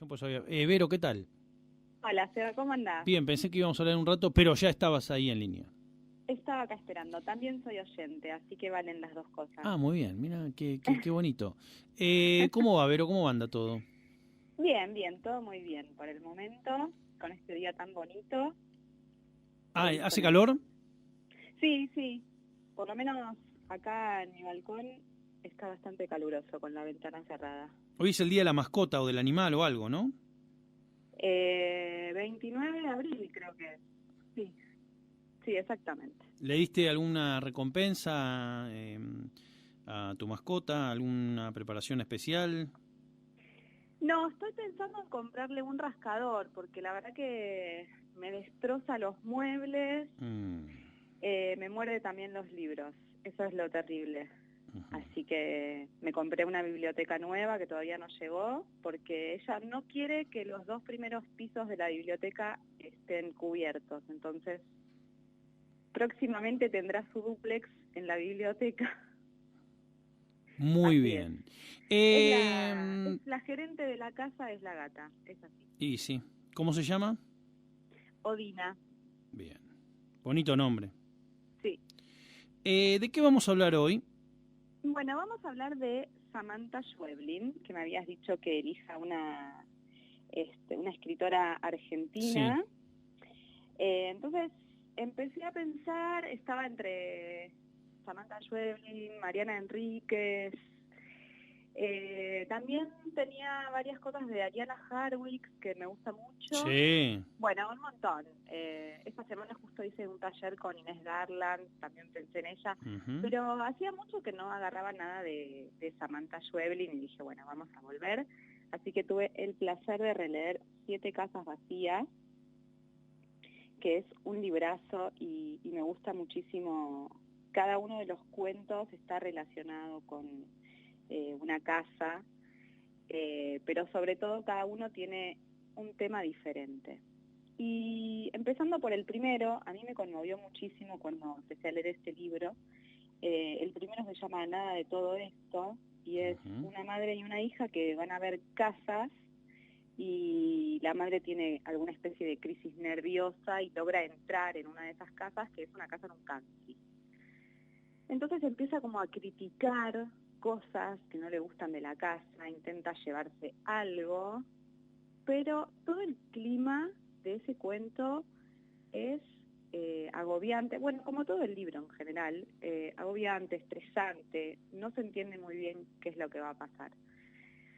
Yo pues sabía. Vero, ¿qué tal? Hola, Seba, ¿cómo andás? Bien, pensé que íbamos a hablar un rato, pero ya estabas ahí en línea. Estaba acá esperando. También soy oyente, así que valen las dos cosas. Ah, muy bien, mira, qué bonito. ¿Cómo va, Vero? ¿Cómo anda todo? Bien, bien, todo muy bien por el momento, con este día tan bonito. Ah, ¿hace Con el... calor? Sí, sí, por lo menos acá en mi balcón está bastante caluroso con la ventana cerrada. Hoy es el día de la mascota o del animal o algo, ¿no? 29 de abril creo que es. Sí, sí, exactamente. ¿Le diste alguna recompensa a tu mascota? ¿Alguna preparación especial? No, estoy pensando en comprarle un rascador, porque la verdad que me destroza los muebles. Mm, Me muerde también los libros, eso es lo terrible. ujú. Así que me compré una biblioteca nueva que todavía no llegó, porque ella no quiere que los dos primeros pisos de la biblioteca estén cubiertos. Entonces, próximamente tendrá su dúplex en la biblioteca. Muy Así es. bien. Es la gerente de la casa, es la gata, es así. Y sí. ¿Cómo se llama? Odina, Bien. Bonito nombre. sí. ¿De qué vamos a hablar hoy? Bueno, vamos a hablar de Samantha Schweblin, que me habías dicho que elija una escritora Sí. argentina. Entonces empecé a pensar, estaba entre Samantha Schweblin, Mariana Enríquez, también tenía varias cosas de Ariana Harwicz que me gusta mucho. Sí. Bueno, un montón. Esta semana justo hice un taller con Inés Garland, también pensé en ella, Ujú. pero hacía mucho que no agarraba nada de Samantha Schweblin y dije, bueno, vamos a volver. Así que tuve el placer de releer Siete casas vacías, que es un librazo y me gusta muchísimo. Cada uno de los cuentos está relacionado con una casa, pero sobre todo cada uno tiene un tema diferente. Y empezando por el primero, a mí me conmovió muchísimo cuando empecé a leer este libro. El primero se llama Nada de todo esto y es Ujú. una madre y una hija que van a ver casas y la madre tiene alguna especie de crisis nerviosa y logra entrar en una de esas casas, que es una casa en un country. Entonces empieza como a criticar cosas que no le gustan de la casa, intenta llevarse algo, pero todo el clima de ese cuento es agobiante, bueno, como todo el libro en general, agobiante, estresante, no se entiende muy bien qué es lo que va a pasar.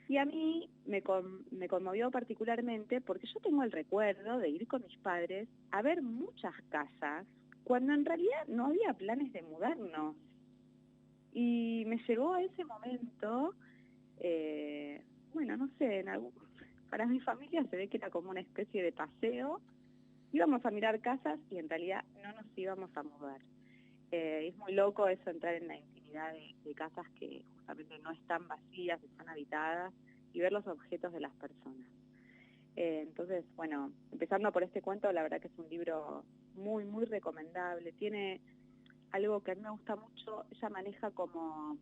Y a mí me conmovió particularmente porque yo tengo el recuerdo de ir con mis padres a ver muchas casas cuando en realidad no había planes de mudarnos. Y me llegó a ese momento, bueno, no sé, para mi familia se ve que era como una especie de paseo. Íbamos a mirar casas y en realidad no nos íbamos a mudar. Es muy loco eso, entrar en la intimidad de casas que justamente no están vacías, están habitadas, y ver los objetos de las personas. Entonces, bueno, empezando por este cuento, la verdad que es un libro muy, muy recomendable. Tiene algo que a mí me gusta mucho, ella maneja como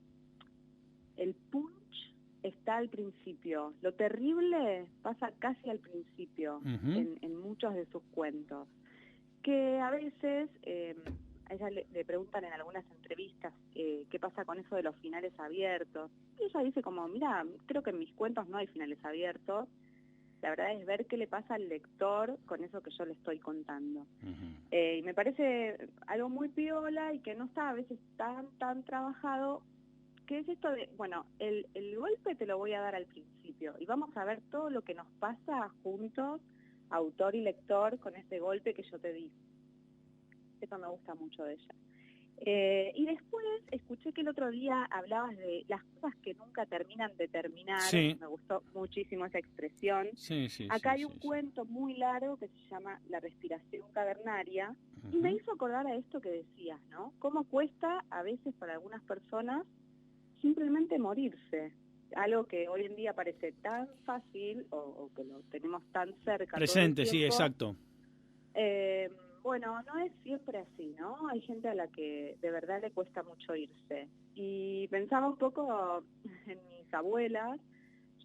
el punch está al principio. Lo terrible pasa casi al principio Ujú. en muchos de sus cuentos. Que a veces a ella le preguntan en algunas entrevistas qué pasa con eso de los finales abiertos. Y ella dice como, mira, creo que en mis cuentos no hay finales abiertos. La verdad es ver qué le pasa al lector con eso que yo le estoy contando. Ujú. Y me parece algo muy piola y que no está a veces tan trabajado, que es esto de, bueno, el golpe te lo voy a dar al principio y vamos a ver todo lo que nos pasa juntos, autor y lector, con ese golpe que yo te di. Eso me gusta mucho de ella. Y después escuché que el otro día hablabas de las cosas que nunca terminan de terminar, Sí, me gustó muchísimo esa expresión. sí, sí, Acá sí, hay sí, un sí. cuento muy largo que se llama La respiración cavernaria y me Ujú. hizo acordar a esto que decías, ¿no? Cómo cuesta a veces para algunas personas simplemente morirse. Algo que hoy en día parece tan fácil o que lo tenemos tan cerca todo el Presente, sí, tiempo. exacto. Eh, bueno, no es siempre así, ¿no? Hay gente a la que de verdad le cuesta mucho irse. Y pensaba un poco en mis abuelas.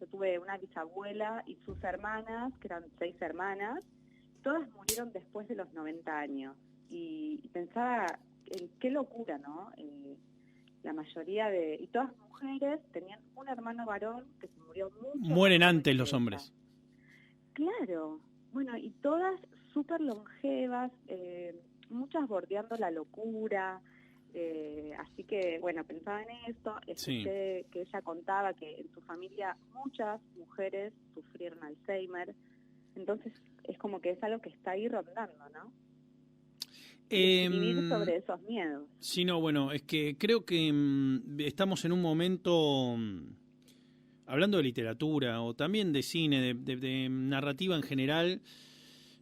yo tuve una bisabuela y sus hermanas, que eran 6 hermanas, todas murieron después de los 90 años. Y pensaba en qué locura, ¿no? La mayoría y todas mujeres tenían un hermano varón que se murió mucho. Mueren antes los hombres. Claro, bueno, y todas súper longevas, muchas bordeando la locura, así que, bueno, pensaba en esto, escuché que ella contaba que en su familia muchas mujeres sufrieron Alzheimer, entonces es como que es algo que está ahí rondando, ¿no? Escribir sobre esos miedos. Sí, no, bueno, es que creo que estamos en un momento, hablando de literatura o también de cine, de narrativa en general,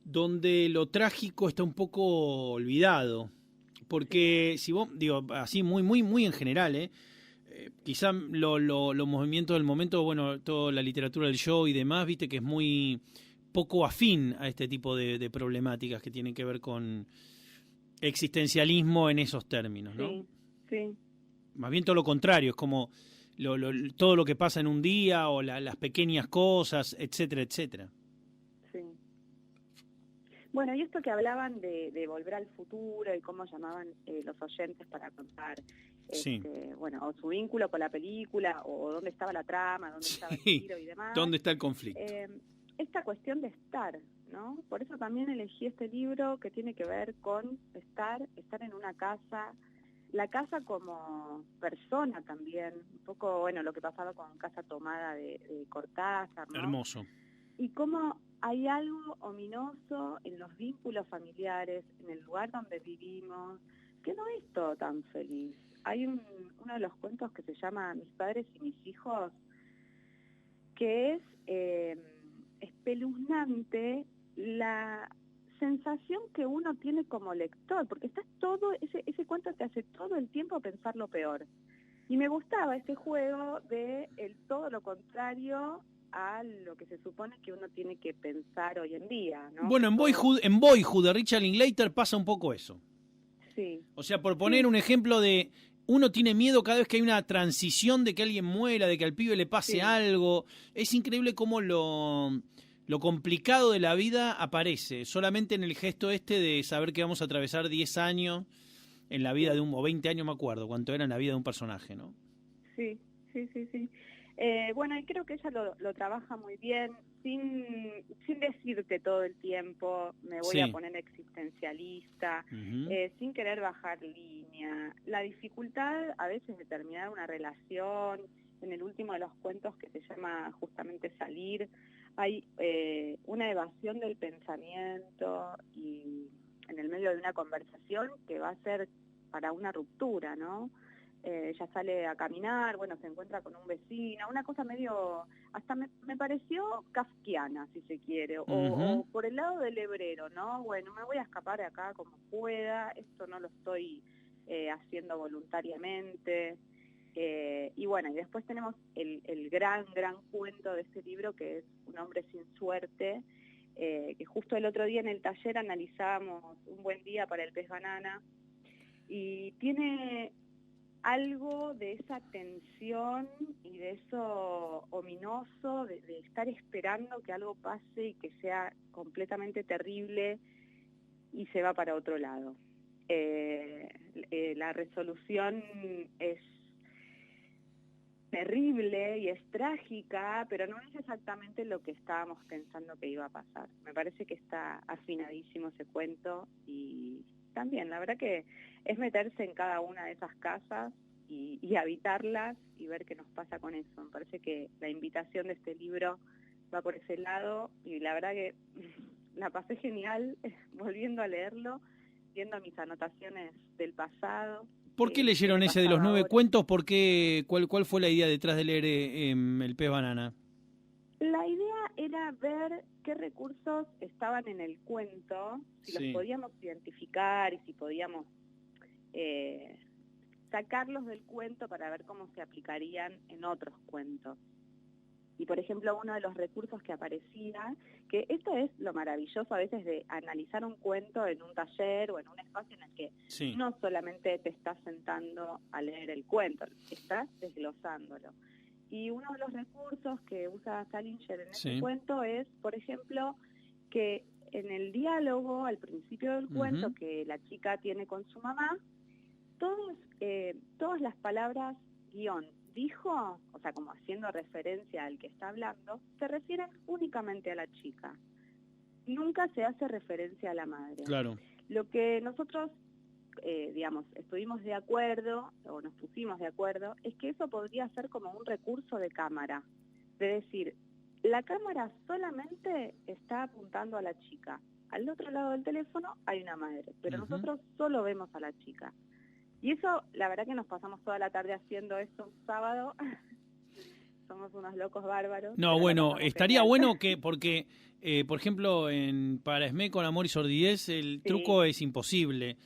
donde lo trágico está un poco olvidado. Porque si vos, digo, así muy en general, quizá los movimientos del momento, bueno, toda la literatura del show y demás, viste que es muy poco afín a este tipo de problemáticas que tienen que ver con existencialismo en esos términos, ¿no? Sí, sí. Más bien todo lo contrario, es como todo lo que pasa en un día o las pequeñas cosas, etcétera, etcétera. Sí. Bueno, y esto que hablaban de Volver al Futuro y cómo llamaban los oyentes para contar, bueno, o su vínculo con la película, o dónde estaba la trama, dónde estaba el giro y demás. ¿Dónde está el conflicto? Esta cuestión de estar, ¿no? Por eso también elegí este libro que tiene que ver con estar en una casa, la casa como persona también, un poco, bueno, lo que pasaba con Casa Tomada de Cortázar, ¿no? Hermoso. Y cómo hay algo ominoso en los vínculos familiares, en el lugar donde vivimos, que no es todo tan feliz. Hay uno de los cuentos que se llama Mis padres y mis hijos, que es espeluznante la sensación que uno tiene como lector, porque está todo, ese cuento te hace todo el tiempo pensar lo peor. Y me gustaba ese juego de el todo lo contrario a lo que se supone que uno tiene que pensar hoy en día, ¿no? Bueno, en Boyhood de Richard Linklater pasa un poco eso. Sí. O sea, por poner un ejemplo de uno tiene miedo cada vez que hay una transición de que alguien muera, de que al pibe le pase algo. Es increíble cómo lo complicado de la vida aparece solamente en el gesto de saber que vamos a atravesar 10 años en la vida de o 20 años, me acuerdo, cuánto era en la vida de un personaje, ¿no? Sí. Bueno, y creo que ella lo trabaja muy bien, sin decirte todo el tiempo, me voy a poner existencialista, sin querer bajar línea. La dificultad a veces de terminar una relación, en el último de los cuentos que se llama justamente Salir, hay una evasión del pensamiento y en el medio de una conversación que va a ser para una ruptura, ¿no? Ella sale a caminar, bueno, se encuentra con un vecino, una cosa medio, hasta me pareció kafkiana, si se quiere, o por el lado del hebrero, ¿no? Bueno, me voy a escapar de acá como pueda, esto no lo estoy haciendo voluntariamente. Y bueno, y después tenemos el gran cuento de este libro, que es Un hombre sin suerte, que justo el otro día en el taller analizábamos Un buen día para el pez banana, y tiene algo de esa tensión y de eso ominoso, de estar esperando que algo pase y que sea completamente terrible y se va para otro lado. La resolución es terrible y es trágica, pero no es exactamente lo que estábamos pensando que iba a pasar. Me parece que está afinadísimo ese cuento y también, la verdad que es meterse en cada una de esas casas y habitarlas y ver qué nos pasa con eso. Me parece que la invitación de este libro va por ese lado y la verdad que la pasé genial volviendo a leerlo, viendo mis anotaciones del pasado. ¿Por qué leyeron ese de los 9 cuentos? ¿Por qué, cuál fue la idea detrás de leer El pez banana? La idea era ver qué recursos estaban en el cuento, si los podíamos identificar y si podíamos sacarlos del cuento para ver cómo se aplicarían en otros cuentos. Y por ejemplo, uno de los recursos que aparecía, que esto es lo maravilloso a veces de analizar un cuento en un taller o en un espacio en el que no solamente te estás sentando a leer el cuento, estás desglosándolo. Y uno de los recursos que usa Salinger en Sí. este cuento es, por ejemplo, que en el diálogo, al principio del cuento, que la chica tiene con su mamá, todas las palabras guión dijo, o sea, como haciendo referencia al que está hablando, se refieren únicamente a la chica. Nunca se hace referencia a la madre. Claro. Lo que nosotros, digamos, estuvimos de acuerdo, o nos pusimos de acuerdo, es que eso podría ser como un recurso de cámara. De decir, la cámara solamente está apuntando a la chica. Al otro lado del teléfono hay una madre, pero nosotros solo vemos a la chica. Y eso, la verdad que nos pasamos toda la tarde haciendo esto un sábado. Somos unos locos bárbaros. No, bueno, estaría bueno que, porque, por ejemplo, para Esmé con Amor y Sordidez, el truco es imposible,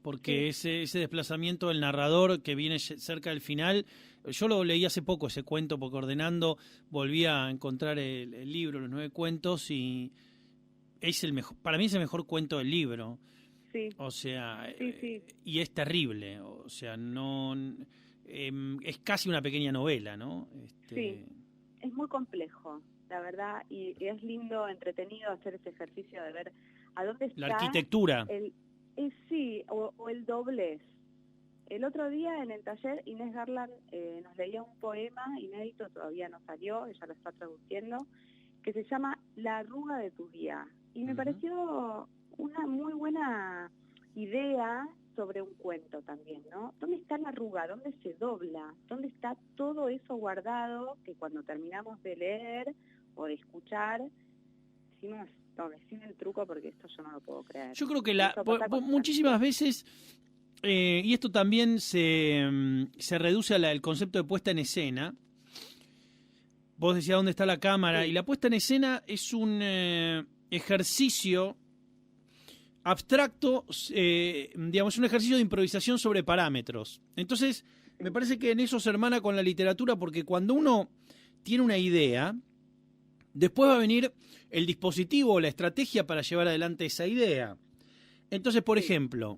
porque ese desplazamiento del narrador que viene cerca del final, yo lo leí hace poco ese cuento, porque ordenando volví a encontrar el libro, los 9 cuentos, y es el mejor, para mí es el mejor cuento del libro. Sí. O sea, y es terrible, o sea, no es casi una pequeña novela, ¿no? Sí, es muy complejo, la verdad, y es lindo, entretenido hacer ese ejercicio de ver a dónde está la arquitectura. Sí, o el doblez. El otro día en el taller Inés Garland nos leía un poema inédito, todavía no salió, ella lo está traduciendo, que se llama La arruga de tu día. Y me pareció una muy buena idea sobre un cuento también, ¿no? ¿Dónde está la arruga? ¿Dónde se dobla? ¿Dónde está todo eso guardado que cuando terminamos de leer o de escuchar decimos, no, decime el truco porque esto yo no lo puedo creer? Yo creo que muchísimas veces, y esto también se reduce al concepto de puesta en escena. Vos decías dónde está la cámara, y la puesta en escena es un ejercicio abstracto, digamos, un ejercicio de improvisación sobre parámetros. Entonces, me parece que en eso se hermana con la literatura, porque cuando uno tiene una idea, después va a venir el dispositivo o la estrategia para llevar adelante esa idea. Entonces, por ejemplo,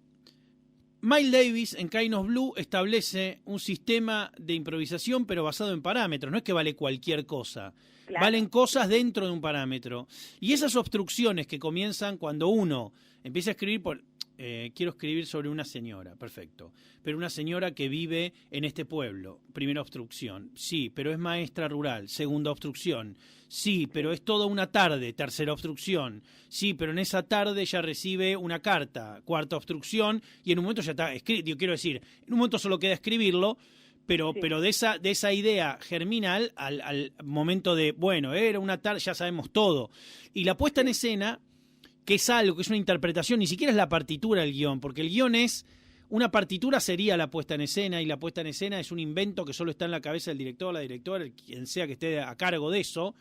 Miles Davis en Kind of Blue establece un sistema de improvisación, pero basado en parámetros. No es que vale cualquier cosa. Claro. Valen cosas dentro de un parámetro. Y esas obstrucciones que comienzan cuando uno empieza a escribir quiero escribir sobre una señora, perfecto. Pero una señora que vive en este pueblo. Primera obstrucción. Sí, pero es maestra rural. Segunda obstrucción. Sí, pero es toda una tarde. Tercera obstrucción. Sí, pero en esa tarde ya recibe una carta. Cuarta obstrucción. Y en un momento ya está escrito. Quiero decir, en un momento solo queda escribirlo. Pero de esa idea germinal al momento de, bueno, era una tarde, ya sabemos todo. Y la puesta en escena, que es algo, que es una interpretación, ni siquiera es la partitura del guión, porque el guión es, una partitura sería la puesta en escena, y la puesta en escena es un invento que solo está en la cabeza del director, la directora, quien sea que esté a cargo de eso.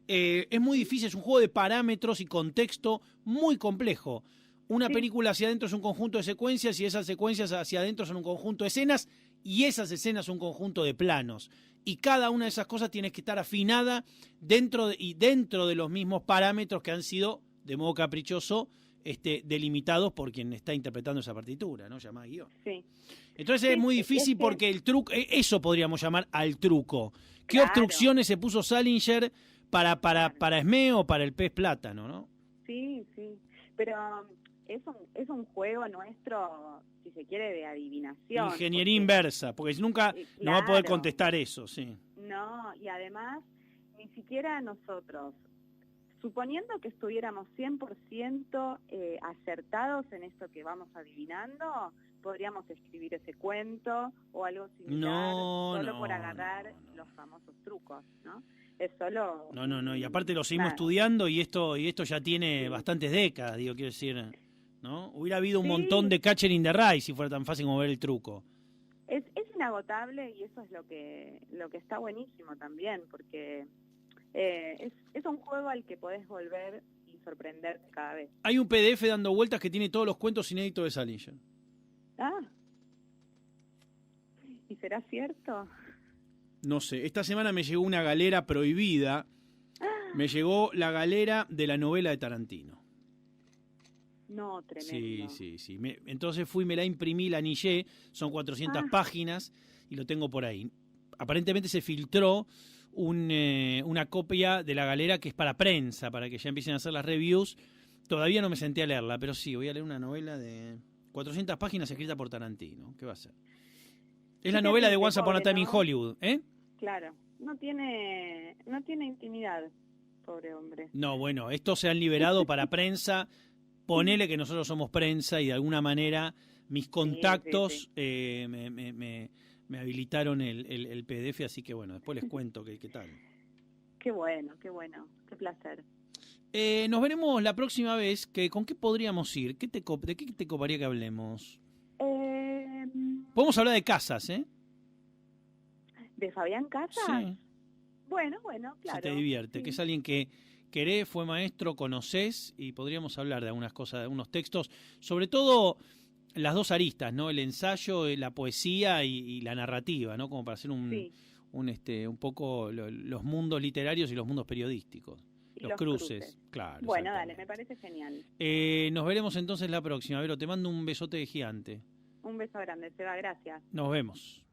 Es muy difícil, es un juego de parámetros y contexto muy complejo. Una película hacia adentro es un conjunto de secuencias, y esas secuencias hacia adentro son un conjunto de escenas, y esas escenas son un conjunto de planos. Y cada una de esas cosas tiene que estar afinada dentro de los mismos parámetros que han sido, de modo caprichoso, delimitados por quien está interpretando esa partitura, ¿no? Llamada guión. Sí. Entonces es muy difícil porque el truco, eso podríamos llamar al truco. ¿Qué obstrucciones se puso Salinger para Esmé o para el pez plátano, no? Sí, sí. Pero es un juego nuestro, si se quiere, de adivinación. Ingeniería inversa, porque nunca no va a poder contestar eso, sí. No, y además, ni siquiera nosotros, suponiendo que estuviéramos 100% acertados en esto que vamos adivinando, podríamos escribir ese cuento o algo similar, solo por agarrar los famosos trucos, ¿no? Es solo... No, y aparte lo seguimos estudiando, y esto ya tiene bastantes décadas, quiero decir, ¿no? Hubiera habido un montón de Catcher in the Rye si fuera tan fácil como ver el truco. Es inagotable, y eso es lo que está buenísimo también, porque es un juego al que podés volver y sorprenderte cada vez. Hay un PDF dando vueltas que tiene todos los cuentos inéditos de Salinger. ¿Y será cierto? No sé, esta semana me llegó una galera prohibida. Me llegó la galera de la novela de Tarantino. No, tremendo. Sí. Entonces me la imprimí, la anillé, son 400 páginas y lo tengo por ahí. Aparentemente se filtró una copia de La Galera que es para prensa, para que ya empiecen a hacer las reviews. Todavía no me senté a leerla, pero sí, voy a leer una novela de 400 páginas escrita por Tarantino. ¿Qué va a ser? Es la novela de Once Upon a Time in Hollywood, ¿eh? Claro, no tiene intimidad, pobre hombre. No, bueno, estos se han liberado para prensa. Ponele que nosotros somos prensa y de alguna manera mis contactos me habilitaron el PDF, así que bueno, después les cuento qué tal. Qué bueno, qué placer. Nos veremos la próxima vez. ¿Con qué podríamos ir? ¿De qué te coparía que hablemos? Podemos hablar de Casas, ¿eh? ¿De Fabián Casas? Sí. Bueno, claro. Si te divierte, sí. Que es alguien que querés, fue maestro, conocés, y podríamos hablar de algunas cosas, de algunos textos, sobre todo las dos aristas, ¿no? El ensayo, la poesía y la narrativa, ¿no? Como para hacer un poco los mundos literarios y los mundos periodísticos. Los cruces, claro. Bueno, dale, me parece genial. Nos veremos entonces la próxima. Vero, te mando un besote gigante. Un beso grande, Seba, gracias. Nos vemos.